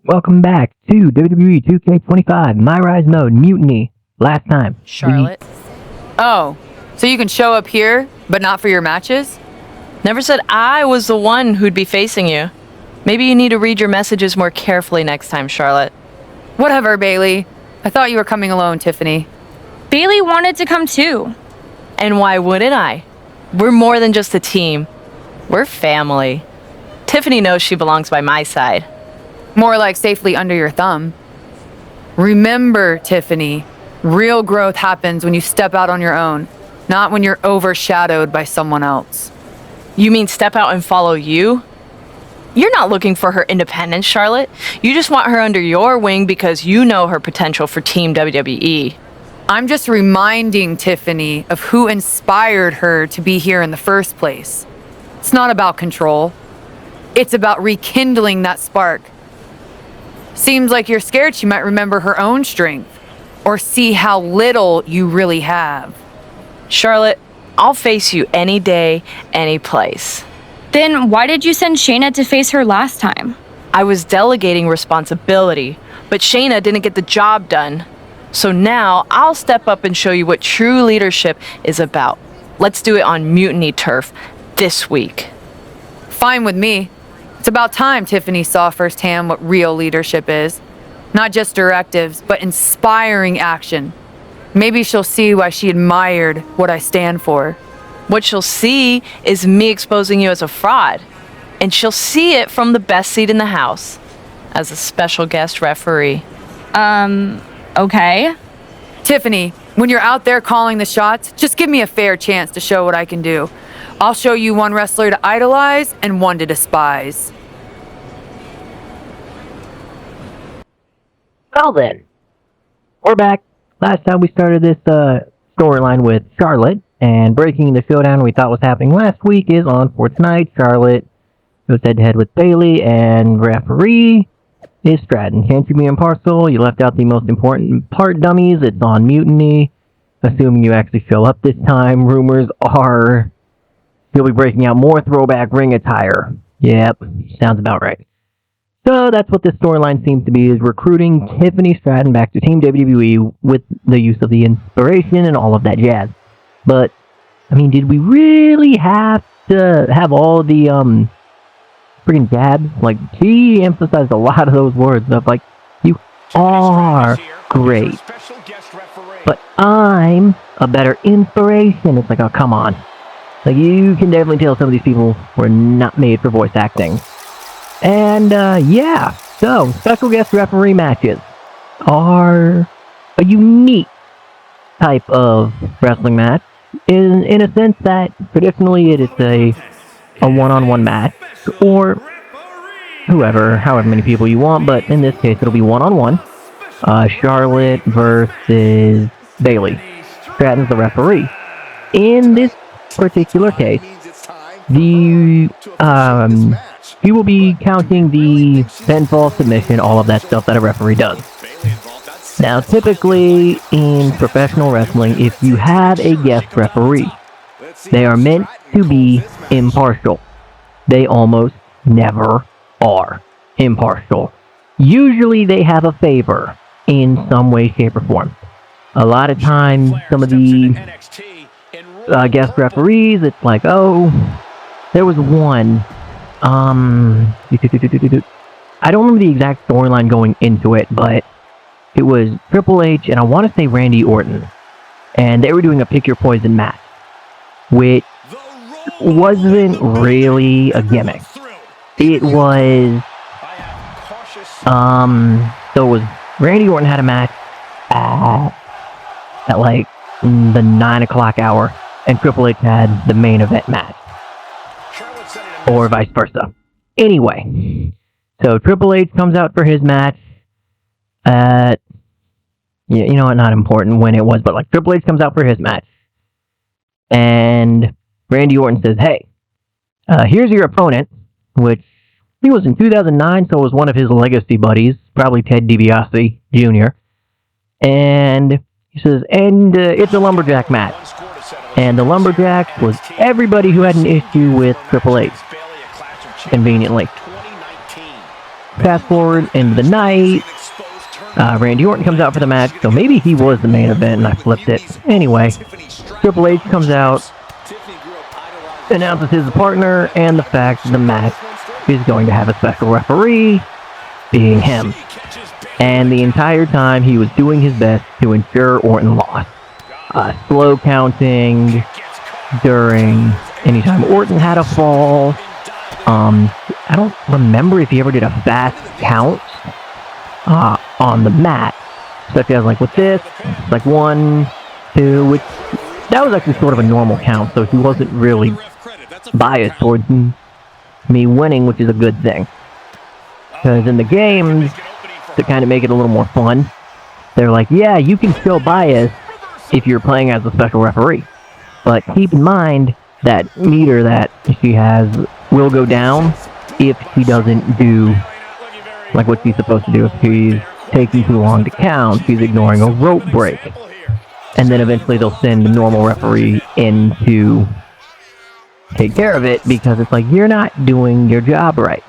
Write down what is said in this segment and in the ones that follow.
Welcome back to WWE 2K25 MyRise mode Mutiny. Last time, Charlotte. Oh, so you can show up here, but not for your matches? Never said I was the one who'd be facing you. Maybe you need to read your messages more carefully next time, Charlotte. Whatever, Bayley. I thought you were coming alone, Tiffany. Bayley wanted to come too. And why wouldn't I? We're more than just a team. We're family. Tiffany knows she belongs by my side. More like safely under your thumb. Remember, Tiffany, real growth happens when you step out on your own, not when you're overshadowed by someone else. You mean step out and follow you? You're not looking for her independence, Charlotte. You just want her under your wing because you know her potential for Team WWE. I'm just reminding Tiffany of who inspired her to be here in the first place. It's not about control. It's about rekindling that spark. Seems like you're scared she might remember her own strength or see how little you really have. Charlotte, I'll face you any day, any place. Then why did you send Shayna to face her last time? I was delegating responsibility, but Shayna didn't get the job done. So now I'll step up and show you what true leadership is about. Let's do it on Mutiny Turf this week. Fine with me. It's about time Tiffany saw firsthand what real leadership is. Not just directives, but inspiring action. Maybe she'll see why she admired what I stand for. What she'll see is me exposing you as a fraud. And she'll see it from the best seat in the house, as a special guest referee. Okay. Tiffany, when you're out there calling the shots, just give me a fair chance to show what I can do. I'll show you one wrestler to idolize and one to despise. Well then, we're back. Last time we started this storyline with Charlotte, and breaking the showdown we thought was happening last week is on for tonight. Charlotte goes head-to-head with Bayley, and referee is Stratton. Can't you be impartial? You left out the most important part, dummies. It's on Mutiny. Assuming you actually show up this time, rumors are he'll be breaking out more throwback ring attire. Yep, sounds about right. So that's what this storyline seems to be, is recruiting Tiffany Stratton back to Team WWE with the use of the inspiration and all of that jazz. But, I mean, did we really have to have all the, freaking jabs? Like, she emphasized a lot of those words of, like, you are great, but I'm a better inspiration. It's like, oh, come on. Like, you can definitely tell some of these people were not made for voice acting. And, yeah, so, special guest referee matches are a unique type of wrestling match, in a sense that traditionally it is a one-on-one match, or however many people you want, but in this case it'll be one-on-one. Charlotte versus Bayley. Stratton's the referee. In this particular case, he will be counting the pinfall, submission, all of that stuff that a referee does. Now, typically in professional wrestling, if you have a guest referee, they are meant to be impartial. They almost never are impartial. Usually they have a favor in some way, shape, or form. A lot of times, some of the guest referees, it's like, oh, there was one. I don't remember the exact storyline going into it, but it was Triple H and I want to say Randy Orton, and they were doing a pick your poison match, which wasn't really a gimmick. It was, so it was Randy Orton had a match at like the 9 o'clock hour, and Triple H had the main event match. Or vice versa. Anyway, so Triple H comes out for his match at, you know what, not important when it was, but like Triple H comes out for his match. And Randy Orton says, hey, here's your opponent, which he was in 2009, so it was one of his legacy buddies, probably Ted DiBiase Jr. And he says, and it's a lumberjack match. And the lumberjack was everybody who had an issue with Triple H. Conveniently. fast forward into the night. Randy Orton comes out for the match, so maybe he was the main event and I flipped it. Anyway, Triple H comes out, announces his partner, and the fact that the match is going to have a special referee, being him. And the entire time he was doing his best to ensure Orton lost. Slow counting during anytime Orton had a fall. I don't remember if he ever did a fast count on the mat, such as like with this, like 1, 2, which that was actually sort of a normal count, so he wasn't really biased towards me winning, which is a good thing. Because in the games, to kind of make it a little more fun, they're like, yeah, you can show bias if you're playing as a special referee, but keep in mind that meter that she has will go down if she doesn't do like what she's supposed to do. If she's taking too long to count, she's ignoring a rope break, and then eventually they'll send a normal referee in to take care of it, because it's like, you're not doing your job right.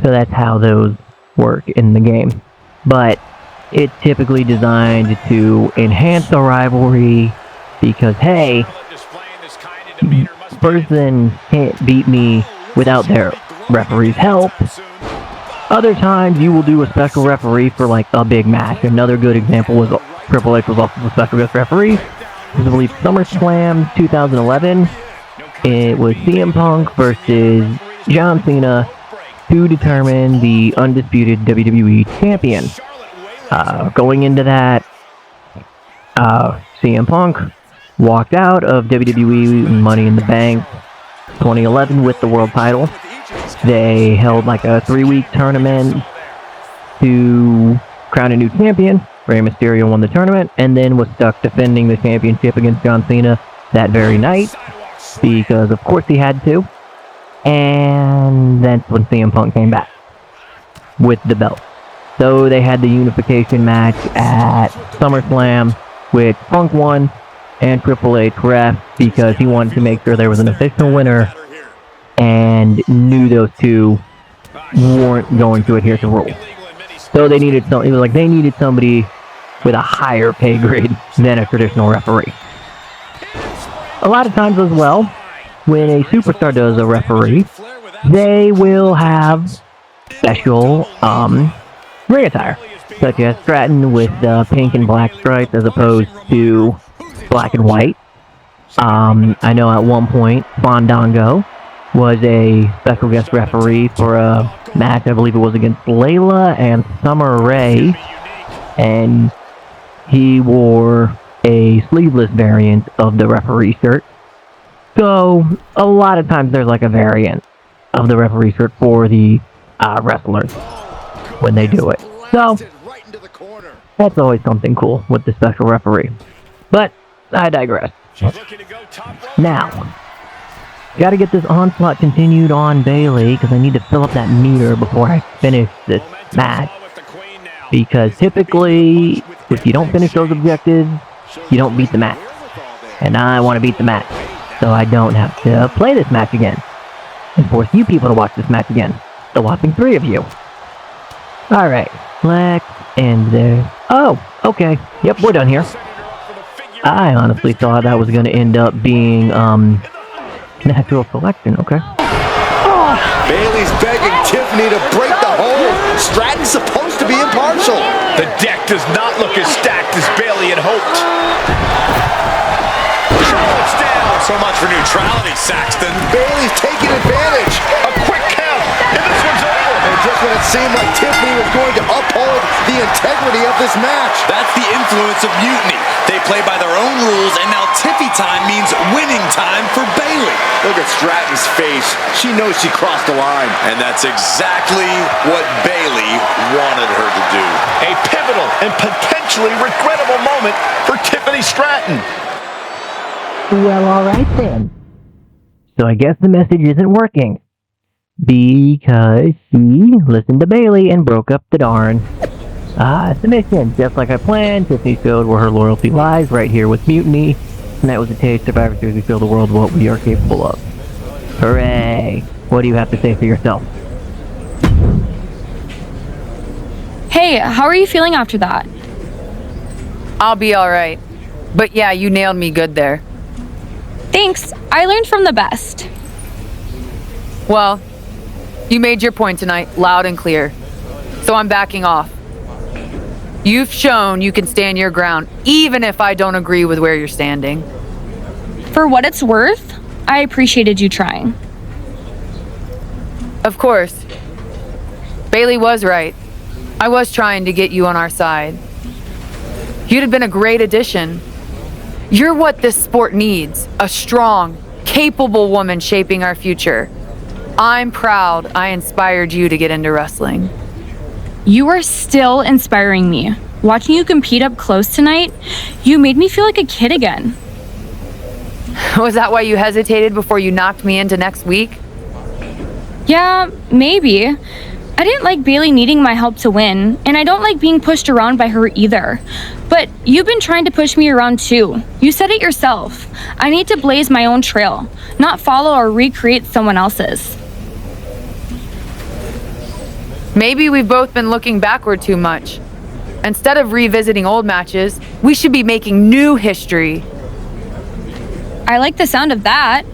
So that's how those work in the game. But it's typically designed to enhance the rivalry, because hey, person can't beat me without their referee's help. Other times you will do a special referee for like a big match. Another good example was Triple H was also the special guest referee. It was, I believe, SummerSlam 2011. It was CM Punk versus John Cena to determine the undisputed WWE champion. Going into that, CM Punk walked out of WWE Money in the Bank 2011 with the world title. They held like a 3-week tournament to crown a new champion. Rey Mysterio won the tournament and then was stuck defending the championship against John Cena that very night, because of course he had to. And that's when CM Punk came back with the belt. So they had the unification match at SummerSlam, which Punk won and Triple H ref, because he wanted to make sure there was an official winner and knew those two weren't going to adhere to rules. So they needed something. It was like they needed somebody with a higher pay grade than a traditional referee. A lot of times as well, when a superstar does a referee, they will have special ring attire, such as Stratton with pink and black stripes as opposed to black and white. I know at one point Fandango was a special guest referee for a match, I believe it was against Layla and Summer Rae, and he wore a sleeveless variant of the referee shirt. So a lot of times there's like a variant of the referee shirt for the wrestlers when they do it. So that's always something cool with the special referee. But I digress. Now, gotta get this onslaught continued on Bayley, because I need to fill up that meter before I finish this match. Because typically, if you don't finish those objectives, you don't beat the match. And I want to beat the match, so I don't have to play this match again and force you people to watch this match again. The whopping 3 of you. Alright, let's end there. Oh, okay. Yep, we're done here. I honestly thought that was going to end up being, natural selection, okay. Bayley's begging Tiffany to break the hold. Stratton's supposed to be impartial. The deck does not look as stacked as Bayley had hoped. Charlotte's down. So much for neutrality, Saxton. Bayley's taking advantage. A quick count, and this one's over. And just when it seemed like Tiffany was going to uphold the integrity of this match. That's the influence of mutiny. They play by their own rules, and now Tiffy time means winning time for Bayley. Look at Stratton's face. She knows she crossed the line. And that's exactly what Bayley wanted her to do. A pivotal and potentially regrettable moment for Tiffany Stratton. Well, alright then. So I guess the message isn't working, because she listened to Bayley and broke up the darn submission. Just like I planned, Tiffany showed where her loyalty lies right here with Mutiny, and that was a taste of Survivor Series to show the world what we are capable of. Hooray! What do you have to say for yourself? Hey, how are you feeling after that? I'll be all right. But yeah, you nailed me good there. Thanks. I learned from the best. Well, you made your point tonight, loud and clear. So I'm backing off. You've shown you can stand your ground, even if I don't agree with where you're standing. For what it's worth, I appreciated you trying. Of course. Bayley was right. I was trying to get you on our side. You'd have been a great addition. You're what this sport needs, a strong, capable woman shaping our future. I'm proud I inspired you to get into wrestling. You are still inspiring me. Watching you compete up close tonight, you made me feel like a kid again. Was that why you hesitated before you knocked me into next week? Yeah, maybe. I didn't like Bayley needing my help to win, and I don't like being pushed around by her either. But you've been trying to push me around too. You said it yourself. I need to blaze my own trail, not follow or recreate someone else's. Maybe we've both been looking backward too much. Instead of revisiting old matches, we should be making new history. I like the sound of that.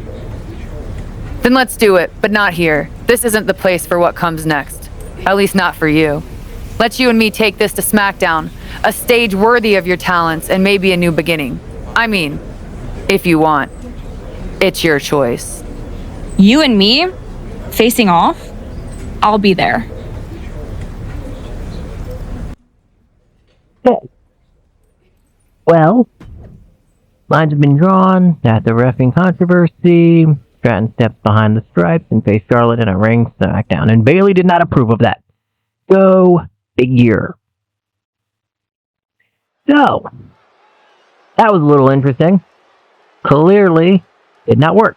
Then let's do it, but not here. This isn't the place for what comes next. At least not for you. Let you and me take this to SmackDown, a stage worthy of your talents and maybe a new beginning. I mean, if you want. It's your choice. You and me? Facing off? I'll be there. Okay. Well, lines have been drawn at the reffing controversy. Stratton steps behind the stripes and faced Charlotte in a ring SmackDown, and Bayley did not approve of that. Go figure. So, that was a little interesting. Clearly, did not work.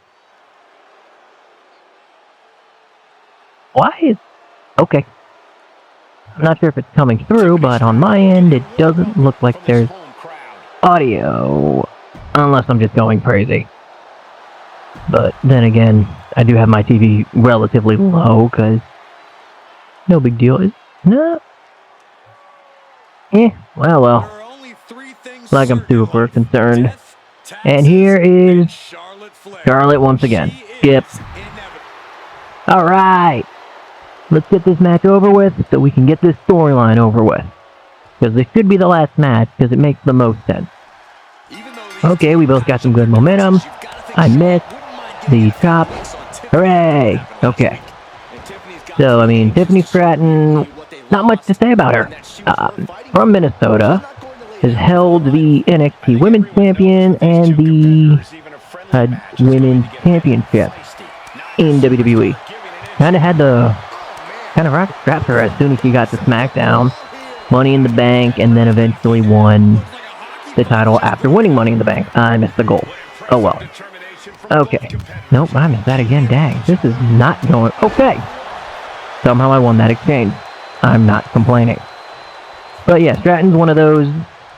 Why is... Okay. I'm not sure if it's coming through, but on my end, it doesn't look like there's audio. Unless I'm just going crazy. But then again, I do have my TV relatively low, because no big deal. No. Well. Like I'm super concerned. And here is Charlotte once again. Skip. Alright. Let's get this match over with so we can get this storyline over with. Because this should be the last match because it makes the most sense. Okay, we both got some good momentum. I missed the chop. Hooray! Okay. So, I mean, Tiffany Stratton, not much to say about her. From Minnesota, has held the NXT Women's Champion and the Women's Championship in WWE. Kind of wrapped her as soon as she got to SmackDown, Money in the Bank, and then eventually won the title after winning Money in the Bank. I missed the goal. Oh well. Okay. Nope, I missed that again. Dang, this is not going... Okay. Somehow I won that exchange. I'm not complaining. But yeah, Stratton's one of those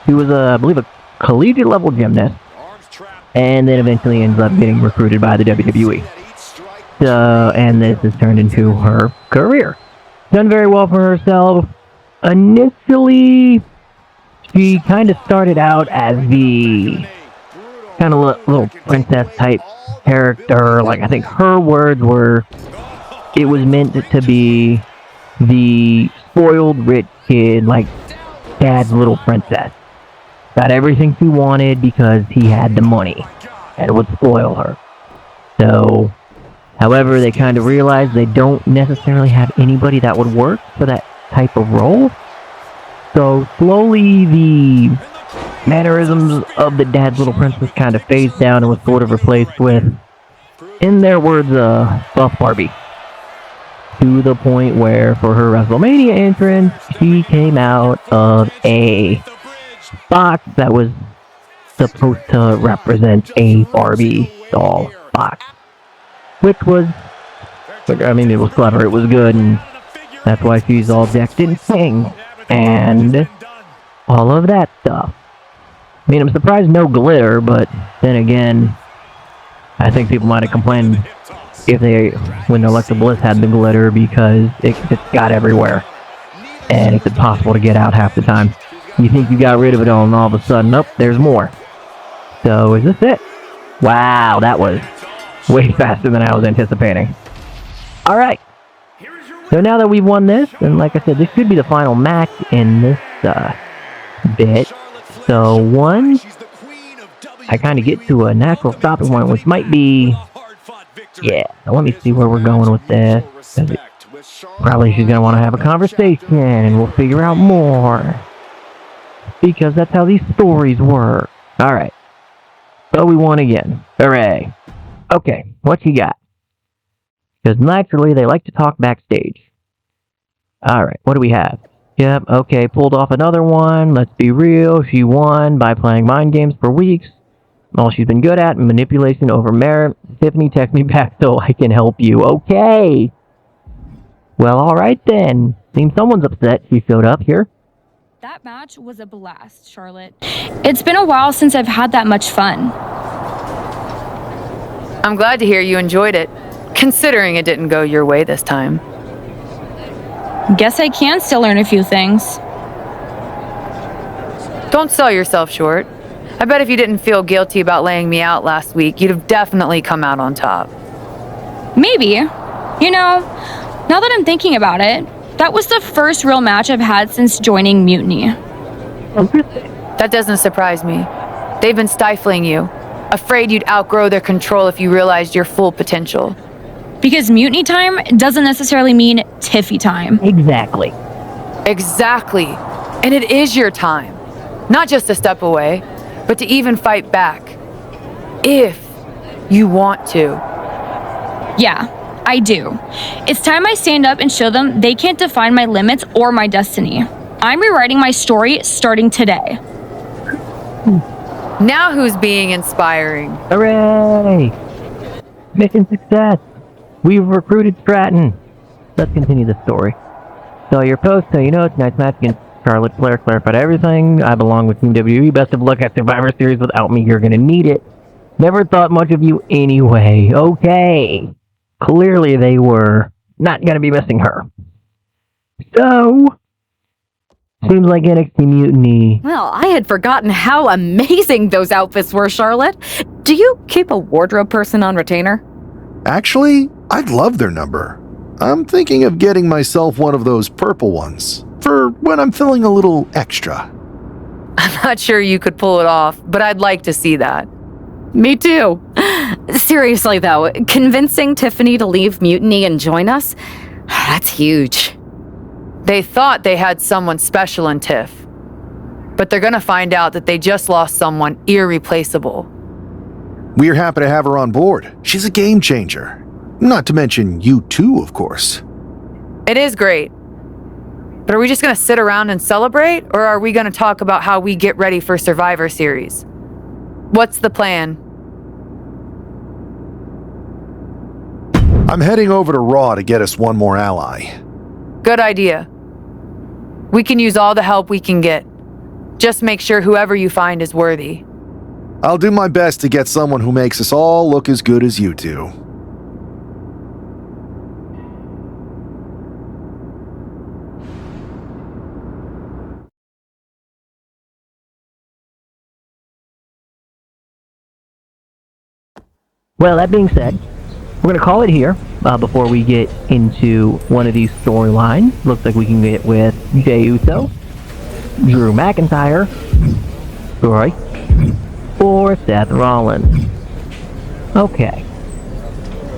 who was, I believe, a collegiate level gymnast, and then eventually ends up getting recruited by the WWE. And this has turned into her career. Done very well for herself. Initially, she kind of started out as the kind of little princess type character. Like, I think her words were, it was meant to be the spoiled rich kid, like dad's little princess. Got everything she wanted because he had the money and would spoil her. So, however, they kind of realized they don't necessarily have anybody that would work for that type of role. So slowly the mannerisms of the dad's little princess kind of phased down and was sort of replaced with, in their words, buff Barbie. To the point where, for her WrestleMania entrance, she came out of a box that was supposed to represent a Barbie doll box. Which was, I mean, it was clever, it was good, and that's why she's all decked in pink, and all of that stuff. I mean, I'm surprised no glitter, but then again, I think people might have complained when Alexa Bliss had the glitter because it just got everywhere. and it's impossible to get out half the time. You think you got rid of it all, and all of a sudden, nope, there's more. So, is this it? Wow, that was way faster than I was anticipating. Alright. So now that we've won this, and like I said, this should be the final match in this bit. So, one, I kind of get to a natural stopping point, which might be... Yeah, now let me see where we're going with this. Probably she's going to want to have a conversation, and we'll figure out more. Because that's how these stories work. Alright. So we won again. Hooray. Okay, what you got? Because naturally, they like to talk backstage. Alright, what do we have? Yep, okay, pulled off another one. Let's be real, she won by playing mind games for weeks. All she's been good at, manipulation over merit. Tiffany, text me back so I can help you. Okay. Well, alright then. Seems someone's upset she showed up here. That match was a blast, Charlotte. It's been a while since I've had that much fun. I'm glad to hear you enjoyed it, considering it didn't go your way this time. Guess I can still learn a few things. Don't sell yourself short. I bet if you didn't feel guilty about laying me out last week, you'd have definitely come out on top. Maybe. You know, now that I'm thinking about it, that was the first real match I've had since joining Mutiny. That doesn't surprise me. They've been stifling you, afraid you'd outgrow their control if you realized your full potential. Because Mutiny time doesn't necessarily mean Tiffy time. Exactly. Exactly. And it is your time. Not just to step away, but to even fight back. If you want to. Yeah, I do. It's time I stand up and show them they can't define my limits or my destiny. I'm rewriting my story starting today. Now who's being inspiring? Hooray! Mission success! We've recruited Stratton. Let's continue the story. So your post, so you know it's a nice match against Charlotte. Flair clarified everything. I belong with Team WWE. Best of luck at Survivor Series. Without me, you're gonna need it. Never thought much of you anyway. Okay. Clearly they were not gonna be missing her. So, seems like NXT Mutiny. Well, I had forgotten how amazing those outfits were, Charlotte. Do you keep a wardrobe person on retainer? Actually, I'd love their number. I'm thinking of getting myself one of those purple ones, for when I'm feeling a little extra. I'm not sure you could pull it off, but I'd like to see that. Me too. Seriously, though, convincing Tiffany to leave Mutiny and join us? That's huge. They thought they had someone special in Tiff, but they're gonna find out that they just lost someone irreplaceable. We're happy to have her on board. She's a game changer. Not to mention you too, of course. It is great. But are we just gonna sit around and celebrate, or are we gonna talk about how we get ready for Survivor Series? What's the plan? I'm heading over to Raw to get us one more ally. Good idea. We can use all the help we can get. Just make sure whoever you find is worthy. I'll do my best to get someone who makes us all look as good as you two. Well, that being said, we're going to call it here before we get into one of these storylines. Looks like we can get with Jey Uso, Drew McIntyre, Troy, or Seth Rollins. Okay.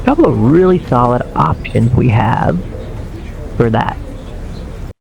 A couple of really solid options we have for that.